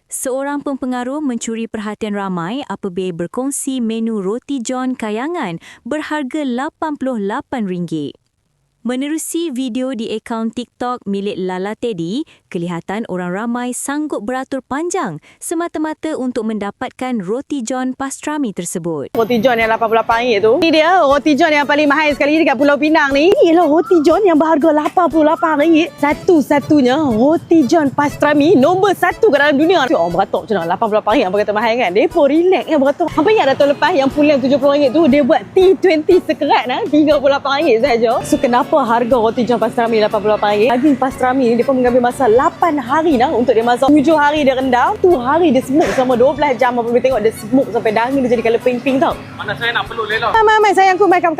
Seorang pempengaruh mencuri perhatian ramai apabila berkongsi menu roti john kayangan berharga RM88. Menerusi video di akaun TikTok milik Lala Teddy, kelihatan orang ramai sanggup beratur panjang semata-mata untuk mendapatkan roti john pastrami tersebut. Roti john yang RM88 tu, ni dia roti john yang paling mahal sekali dekat Pulau Pinang ni. Ini ialah roti john yang berharga RM88. Satu-satunya roti john pastrami nombor 1 kat dalam dunia. Orang beratuk macam mana? RM88 yang berkata mahal kan? Mereka relax yang beratuk. Apa ingat dah tahun lepas yang pulang RM70 tu, dia buat T20 sekerat RM38 saja. So kenapa harga roti john pastrami RM88? Daging pastrami ni dia mengambil masa 8 hari untuk dia masak. 7 hari dia rendam, 1 hari dia smoke selama 12 jam. Apa boleh tengok dia smoke sampai daging dia jadi colour pink-pink tau. Mana saya nak peluk Lela? Mai sayangku, mai come.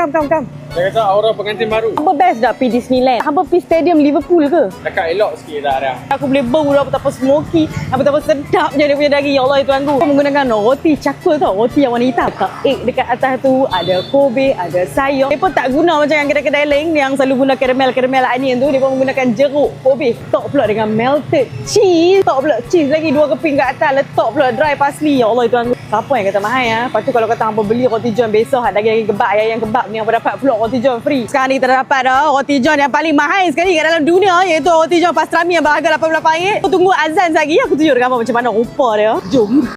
Saya rasa aura pengantin baru. Hampa best dah pergi Disneyland. Hampa pergi stadium Liverpool ke? Cakap elok sikit dah ada. Aku boleh bau dah betapa smoky, betapa sedapnya dia punya daging. Ya Allah, itu aku. Aku menggunakan roti cakul tau, roti yang warna hitam. Egg dekat atas tu, ada Kobe, ada sayur. Mereka tak guna macam yang kedai-kedai lain yang selalu guna caramel onion tu. Mereka menggunakan jeruk Kobe. Top pula dengan melted cheese. Top pula cheese lagi 2 keping kat atas. Letak pula dry parsley. Ya Allah, itu aku. Siapa yang kata mahal ya? Lepas tu kalau kata hampa beli roti john besok, daging-daging kebab, ayam kebab ni, hampa dapat pula roti john free. Sekarang ni kita dapat dah roti john yang paling mahal sekali kat dalam dunia, iaitu roti john pastrami yang berharga RM88. Aku tunggu azan lagi, aku tunjuk dekat hampa macam mana rupa dia. Jom.